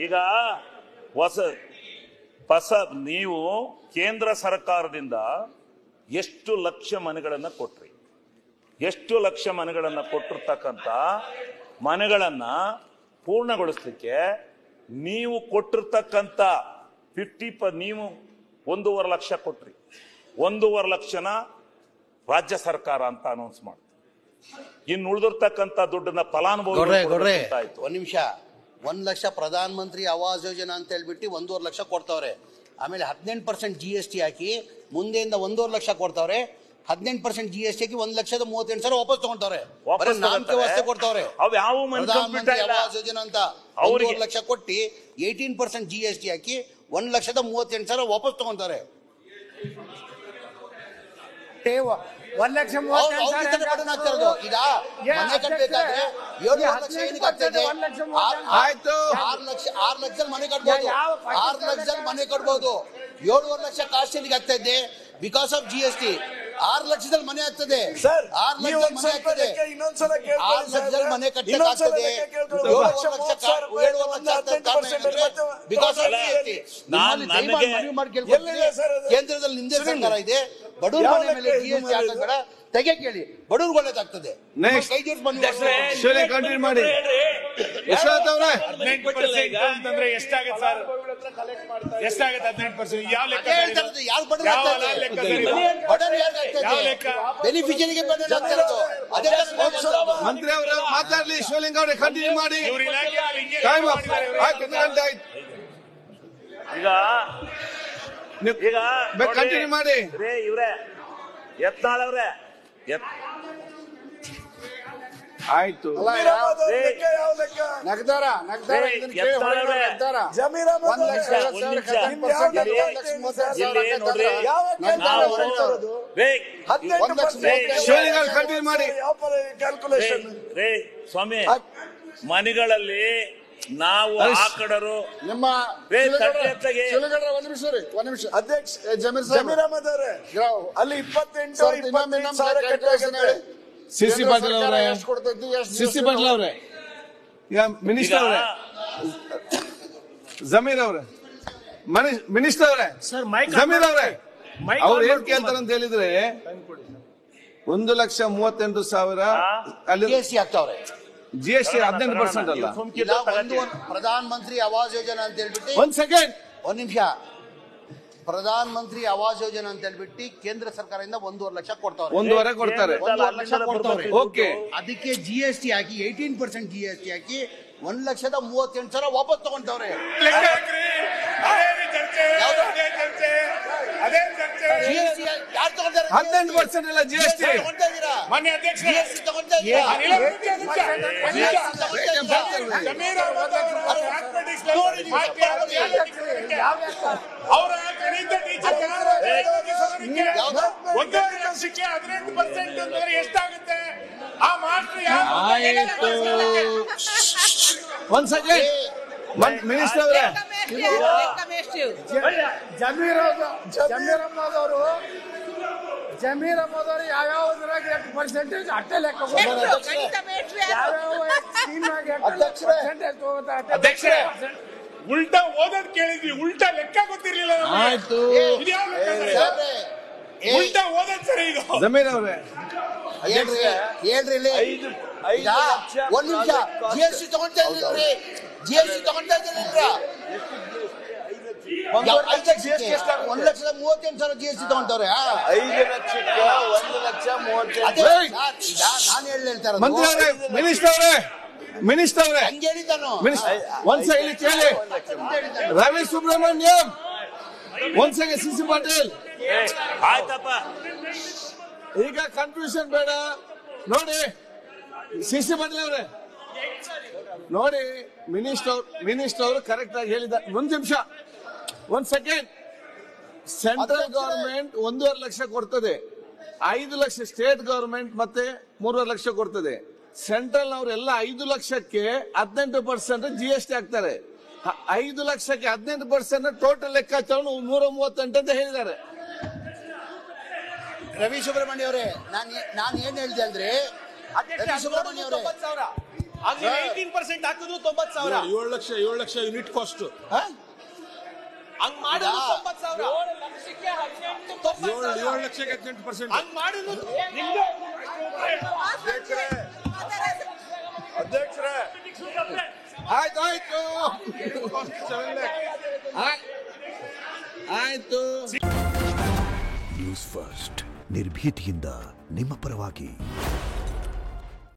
ಈಗ ನೀವು ಕೇಂದ್ರ ಸರ್ಕಾರದಿಂದ ಎಷ್ಟು ಲಕ್ಷ ಮನೆಗಳನ್ನ ಕೊಟ್ರಿ? ಎಷ್ಟು ಲಕ್ಷ ಮನೆಗಳನ್ನ ಕೊಟ್ಟಿರ್ತಕ್ಕಂಥ ಮನೆಗಳನ್ನ ಪೂರ್ಣಗೊಳಿಸಲಿಕ್ಕೆ ನೀವು ಕೊಟ್ಟಿರ್ತಕ್ಕಂಥ ನೀವು 1.5 ಲಕ್ಷ ಕೊಟ್ರಿ. 1.5 ಲಕ್ಷನ ರಾಜ್ಯ ಸರ್ಕಾರ ಅಂತ ಅನೌನ್ಸ್ ಮಾಡ್ತೀವಿ. ಇನ್ನು ಉಳಿದಿರ್ತಕ್ಕಂಥ ದುಡ್ಡನ್ನ ಫಲಾನುಭವಿ ಆಯ್ತು. ಒಂದ್ ನಿಮಿಷ, 1 ಲಕ್ಷ ಪ್ರಧಾನ ಮಂತ್ರಿ ಆವಾಸ್ ಯೋಜನಾ ಅಂತ ಹೇಳ್ಬಿಟ್ಟು 1.5 ಲಕ್ಷ ಕೊಡ್ತಾವ್ರೆ. ಆಮೇಲೆ 18% GST ಹಾಕಿ ಮುಂದೆಯಿಂದ 1.5 ಲಕ್ಷ ಕೊಡ್ತಾವ್ರೆ. 18% GST ಹಾಕಿ 1,38,000 ವಾಪಸ್ ತಗೊಂತವ್ರೆ. ನಾಮಕೆ ವ್ಯವಸ್ಥೆ ಕೊಡ್ತಾವ್ರೆ. ಪ್ರಧಾನ ಮಂತ್ರಿ ಆವಾಸ್ ಯೋಜನಾ ಅಂತ 1.5 ಲಕ್ಷ ಕೊಟ್ಟಿ 18% GST ಹಾಕಿ 1,38,000 ವಾಪಸ್ ತಗೊಂತಾರೆ. 1,38,000 ಈಗ ಮನೆ ಕಟ್ಟಬೇಕಾದ್ರೆ 7 ಲಕ್ಷ ಏನಕ್ಕೆ ಆಗ್ತದೆ? 6 ಲಕ್ಷ ಮನೆ ಕಟ್ಬೋದು. 6 ಲಕ್ಷದಲ್ಲಿ ಮನೆ ಕಟ್ಬೋದು. 7.5 ಲಕ್ಷ ಕಾಸ್ಟ್ ಎಲ್ಲಿಗೆ ಆಗ್ತಾ ಇದೆ? Because of GST. 6 ಲಕ್ಷದಲ್ಲಿ ಮನೆ ಆಗ್ತದೆ. 6 ಲಕ್ಷದಲ್ಲಿ ಮನೆ ಆಗ್ತದೆ. 6 ಲಕ್ಷದಲ್ಲಿ ಮನೆ ಕಟ್ಟಬೇಕಾಗ್ತದೆ. 7 ಲಕ್ಷ ಬಿಕಾಸ್ ಆಫ್ GST. ಮನವಿ ಮಾಡಿ ಕೇಳ್ಕೊಳ್ತೀನಿ. ಕೇಂದ್ರದಲ್ಲಿ ನಿಂದೆ ಸರ್ಕಾರ ಇದೆ. ಬಡವ್ರ ಮನೆ ಮೇಲೆ GST ಹಾಕೋದ್ ಬೇಡ, ತೆಗೆ ಕೇಳಿ. ಬಡವ್ರಿಗೆ ಒಳ್ಳೇದಾಗ್ತದೆ. ಕಂಟಿನ್ಯೂ ಮಾಡಿ. ಯಶವಂತ್ ಅವರೇ, 18% ಅಂತಂದ್ರೆ ಎಷ್ಟಾಗುತ್ತೆ ಸರ್? ಎಷ್ಟಾಗುತ್ತೆ 18%? ಯಾವ ಲೆಕ್ಕ? ಯಾರು ಬಡವ್ರು ಬೆನಿಫಿಷರಿಗೆ ಮಂತ್ರಿ ಅವರು ಮಾತಾಡ್ಲಿ. ಶಿವಲಿಂಗ ಅವರೇ ಕಂಟಿನ್ಯೂ ಮಾಡಿ. ಈಗ ಕಂಟಿನ್ಯೂ ಮಾಡಿ. ಇವ್ರೆ ಯತ್ನಾಳವ್ರೆ ಆಯ್ತು. ಕಂಟಿನ್ಯೂ ಮಾಡಿ. ಸ್ವಾಮಿ, ಮನೆಗಳಲ್ಲಿ ನಾವು ಆಕಡರು ನಿಮ್ಮ ಅಧ್ಯಕ್ಷ ಜಮೀರ್ ಅಹಮದ್ ಅವರೇ, ಅಲ್ಲಿ 28,000 ಸಿಸಿ ಪಾಟೀಲ್ ಅವರೇ, ಸಿಸಿ ಪಾಟೀಲ್ ಅವರೇ, ಈಗ ಮಿನಿಸ್ಟರ್ ಅವರೇ, ಜಮೀರ್ ಅವರೇ, ಮಿನಿಸ್ಟರ್ ಅವರೇ, ಜಮೀರ್ ಅವರೇ, ಅವ್ರು ಏನ್ ಕೇಳ್ತಾರೆ ಅಂತ ಹೇಳಿದ್ರೆ 1,38,000 ಅಲ್ಲಿ GST ಆಗ್ತಾವ್ರೆ. GST 18% ಅಲ್ಲ. ಪ್ರಧಾನ ಮಂತ್ರಿ ಆವಾಸ್ ಯೋಜನಾ ಅಂತ ಹೇಳ್ಬಿಟ್ಟು ಒಂದ್ ನಿಮಿಷ, ಪ್ರಧಾನ ಮಂತ್ರಿ ಆವಾಸ್ ಯೋಜನಾ ಅಂತ ಹೇಳ್ಬಿಟ್ಟು ಕೇಂದ್ರ ಸರ್ಕಾರದಿಂದ 1.5 ಲಕ್ಷ ಕೊಡ್ತಾವ್ರೆ. 1.5 ಕೊಡ್ತಾರೆ. 1.5 ಲಕ್ಷ ಕೊಡ್ತಾವ್ರೆ. ಓಕೆ. ಅದಕ್ಕೆ GST ಹಾಕಿ 18% GST ಹಾಕಿ 1,38,000 ವಾಪಸ್ ತಗೊಂಡವ್ರೆ. ಯಾರು ತಗೊಂಡ್ರೆ 18% ಇಲ್ಲ GST. ತಗೊಂತಾ ಇದ್ದೀರಾ? ಮಾನ್ಯ ಅಧ್ಯಕ್ಷ, GST ತಗೊಂತಾ ಇದ್ದೀರಾ? ಅವರ ಗಣಿತ ಟೀಚರ್ 18% ಅಂದ್ರೆ ಎಷ್ಟಾಗುತ್ತೆ? ಆ ಮಾಸ್ಟರ್ ಒಂದ್ ಸೆಕೆಂಡ್ ಮಿನಿಸ್ಟರ್ ಅವರೇ, ಜಮೀರ್ ಅಹಮದ್ ಅವರು ಯಾವ್ಯಾವ್ದ್ರಾಗ 8% ಅಷ್ಟೇ ಲೆಕ್ಕ ಅಧ್ಯಕ್ಷರೇ, ಉಲ್ಟಾ ಓದೋದ್ ಕೇಳಿದ್ವಿ, ಉಲ್ಟಾ ಲೆಕ್ಕ ಗೊತ್ತಿರ್ಲಿಲ್ಲ. ಆಯ್ತು, ಉಲ್ಟಾ ಓದೋದ್ ಸರಿ. ಇದು ಜಮೀರ್ ಅವರೇ ಹೇಳ್ರಿ. ಒಂದ್ ನಿಮಿಷ, GST ತಗೊಂತಾ ಇದ್ದೀರಿ, GST ತಗೊಂತಾ ಇದ್ದೀರಿ. 1,38,000 GST ತಗೊಂತವ್ರೆ. 5 ಲಕ್ಷಕ್ಕೆ 1,38,000. ನಾನು ಹೇಳ್ತಾ ಇರೋದು. ಮಂತ್ರಿ ಅವರೇ, ಮಿನಿಸ್ಟರ್ ಅವರೇ, ಮಿನಿಸ್ಟರ್ ಅವರೇ, ಹಂಗೆ ಹೇಳಿದ್ದಾನು. ಒಂದ್ಸಲ ಇಲ್ಲಿ ಕೇಳಿ. ರವಿ ಸುಬ್ರಹ್ಮಣ್ಯಂ, ಒಂದ್ಸಲ ಸಿಸಿ ಪಾಟೀಲ್. ಆಯ್ತಪ್ಪ, ಈಗ ಕನ್ಫ್ಯೂಷನ್ ಬೇಡ ನೋಡಿ. ಸಿಸಿ ಪಾಟೀಲ್ ಅವರೇ ನೋಡಿ, ಮಿನಿಸ್ಟರ್ ಅವರು ಕರೆಕ್ಟ್ ಆಗಿ ಹೇಳಿದ. ಒಂದ್ ನಿಮಿಷ, ಒಂದ್ ಸೆಕೆಂಡ್. ಸೆಂಟ್ರಲ್ ಗವರ್ಮೆಂಟ್ 1.5 ಲಕ್ಷ ಕೊಡ್ತದೆ, 5 ಲಕ್ಷ ಸ್ಟೇಟ್ ಗವರ್ಮೆಂಟ್ ಮತ್ತೆ 3.5 ಲಕ್ಷ ಕೊಡ್ತದೆ. ಸೆಂಟ್ರಲ್ ಅವರೆಲ್ಲ 5 ಲಕ್ಷಕ್ಕೆ 18% GST ಹಾಕ್ತಾರೆ. 5 ಲಕ್ಷಕ್ಕೆ 18% ಟೋಟಲ್ ಲೆಕ್ಕಾಚಾರ 138 ಅಂತ ಹೇಳಿದ್ದಾರೆ. ರವಿ ಸುಬ್ರಹ್ಮಣ್ಯ ಅವರೇ, ನಾನು ಏನ್ ಹೇಳಿದೆ ಅಂದ್ರೆ, ರವಿ ಸುಬ್ರಹ್ಮಣ್ಯ ಅವರೇ, 18% ಹಾಕಿದ್ರು 90,000. 7 ಲಕ್ಷ ಯೂನಿಟ್ ಕಾಸ್ಟ್. ಹಂಗ್ ಮಾಡಿದ್ರು 90,000. 7 ಲಕ್ಷಕ್ಕೆ 18%. ಹಂಗ್ ಮಾಡಿದ್ರು ಅಧ್ಯಕ್ಷರೇ ಆಯ್ತು. ನ್ಯೂಸ್ ಫಸ್ಟ್ ನಿರ್ಭೀತಿಯಿಂದ ನಿಮ್ಮ ಪರವಾಗಿ.